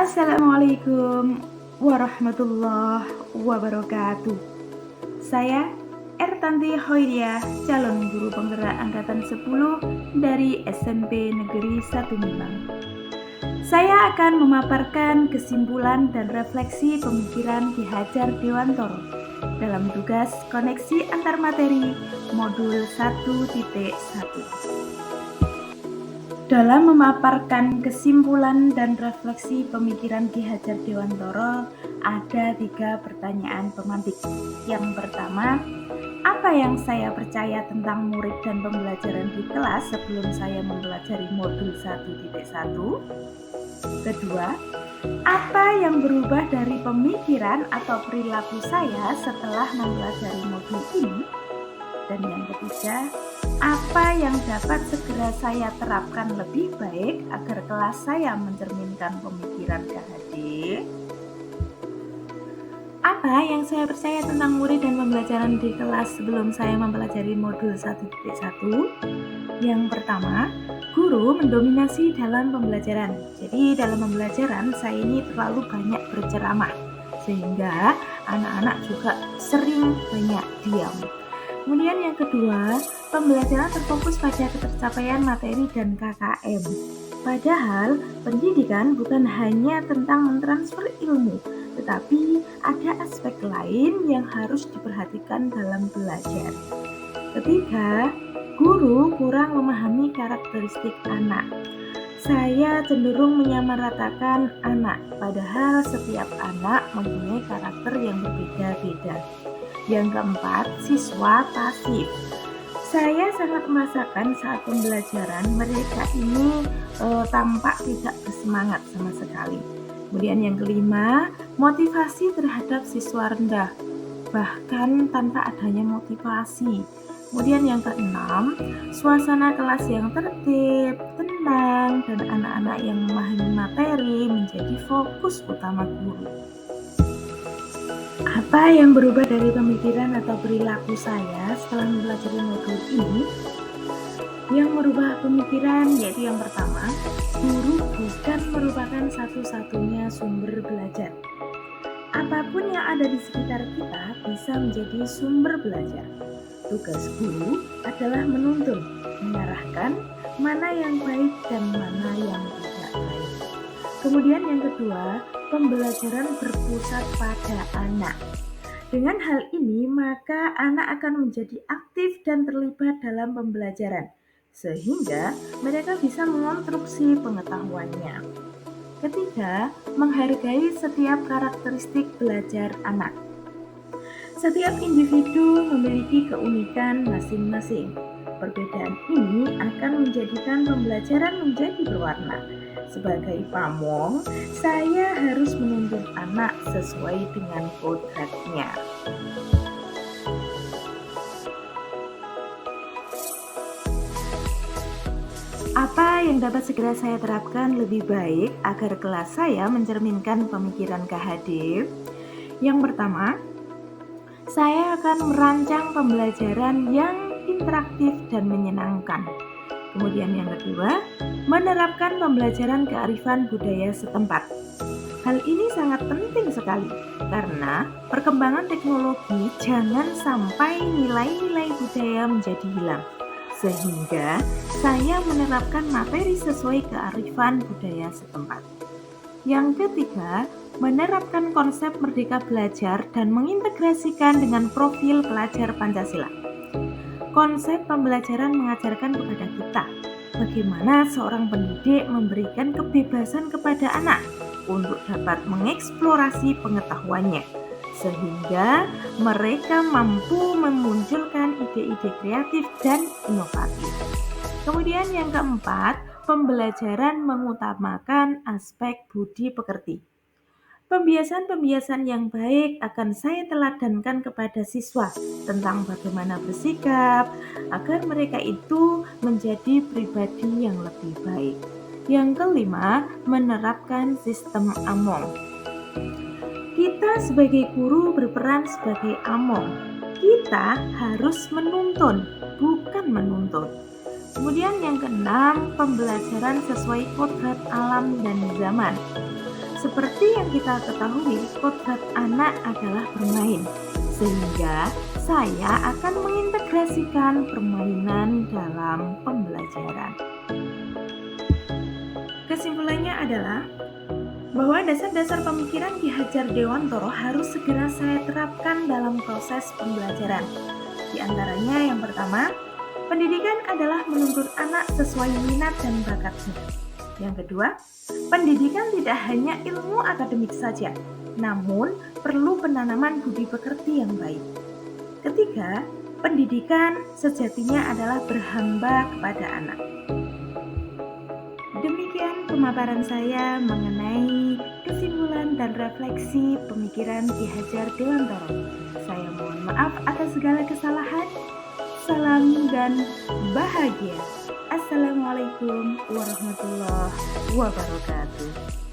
Assalamualaikum warahmatullahi wabarakatuh. Saya Ertanti Hoiria, calon guru penggerak angkatan 10 dari SMP Negeri 1 Malang. Saya akan memaparkan kesimpulan dan refleksi pemikiran Ki Hajar Dewantoro dalam tugas koneksi antar materi modul 1.1. Dalam memaparkan kesimpulan dan refleksi pemikiran Ki Hajar Dewantoro, ada 3 pertanyaan pemantik. Yang pertama, apa yang saya percaya tentang murid dan pembelajaran di kelas sebelum saya mempelajari modul 1.1? Kedua, apa yang berubah dari pemikiran atau perilaku saya setelah mempelajari modul ini? Dan yang ketiga, apa yang dapat segera saya terapkan lebih baik agar kelas saya mencerminkan pemikiran KHD? Apa yang saya percaya tentang murid dan pembelajaran di kelas sebelum saya mempelajari modul 1.1? Yang pertama, guru mendominasi dalam pembelajaran. Jadi dalam pembelajaran saya ini terlalu banyak berceramah, sehingga anak-anak juga sering banyak diam. Kemudian yang kedua, pembelajaran terfokus pada ketercapaian materi dan KKM. Padahal pendidikan bukan hanya tentang mentransfer ilmu, tetapi ada aspek lain yang harus diperhatikan dalam belajar. Ketiga, guru kurang memahami karakteristik anak. Saya cenderung menyamaratakan anak, padahal setiap anak mempunyai karakter yang berbeda-beda. Yang keempat, siswa pasif. Saya sangat merasakan saat pembelajaran mereka ini tampak tidak bersemangat sama sekali. Kemudian yang kelima, motivasi terhadap siswa rendah, bahkan tanpa adanya motivasi. Kemudian yang keenam, suasana kelas yang tertib, tenang, dan anak-anak yang memahami materi menjadi fokus utama guru. Apa yang berubah dari pemikiran atau perilaku saya setelah mempelajari modul ini? Yang merubah pemikiran yaitu yang pertama, guru bukan merupakan satu-satunya sumber belajar. Apapun yang ada di sekitar kita bisa menjadi sumber belajar. Tugas guru adalah menuntun, mengarahkan mana yang baik dan mana yang tidak baik. Kemudian yang kedua, pembelajaran berpusat pada anak. Dengan hal ini, maka anak akan menjadi aktif dan terlibat dalam pembelajaran, sehingga mereka bisa mengonstruksi pengetahuannya. Ketiga, menghargai setiap karakteristik belajar anak. Setiap individu memiliki keunikan masing-masing. Perbedaan ini akan menjadikan pembelajaran menjadi berwarna. Sebagai pamong, saya harus menuntun anak sesuai dengan kodratnya. Apa yang dapat segera saya terapkan lebih baik agar kelas saya mencerminkan pemikiran KHD? Yang pertama, saya akan merancang pembelajaran yang interaktif dan menyenangkan. Kemudian yang kedua, menerapkan pembelajaran kearifan budaya setempat. Hal ini sangat penting sekali karena perkembangan teknologi jangan sampai nilai-nilai budaya menjadi hilang. Sehingga saya menerapkan materi sesuai kearifan budaya setempat. Yang ketiga, menerapkan konsep merdeka belajar dan mengintegrasikan dengan profil pelajar Pancasila. Konsep pembelajaran mengajarkan kepada kita bagaimana seorang pendidik memberikan kebebasan kepada anak untuk dapat mengeksplorasi pengetahuannya, sehingga mereka mampu memunculkan ide-ide kreatif dan inovatif. Kemudian yang keempat, pembelajaran mengutamakan aspek budi pekerti. Pembiasan-pembiasan yang baik akan saya teladankan kepada siswa tentang bagaimana bersikap agar mereka itu menjadi pribadi yang lebih baik. Yang kelima, menerapkan sistem among. Kita sebagai guru berperan sebagai among. Kita harus menuntun, bukan menuntut. Kemudian yang keenam, pembelajaran sesuai kodrat alam dan zaman. Seperti yang kita ketahui, kodrat anak adalah bermain, sehingga saya akan mengintegrasikan permainan dalam pembelajaran. Kesimpulannya adalah bahwa dasar-dasar pemikiran Ki Hajar Dewantara harus segera saya terapkan dalam proses pembelajaran. Di antaranya yang pertama, pendidikan adalah menuntut anak sesuai minat dan bakatnya. Yang kedua, pendidikan tidak hanya ilmu akademik saja, namun perlu penanaman budi pekerti yang baik. Ketiga, pendidikan sejatinya adalah berhamba kepada anak. Demikian pemaparan saya mengenai kesimpulan dan refleksi pemikiran Ki Hajar Dewantara. Saya mohon maaf atas segala kesalahan. Salam dan bahagia. Assalamualaikum warahmatullahi wabarakatuh.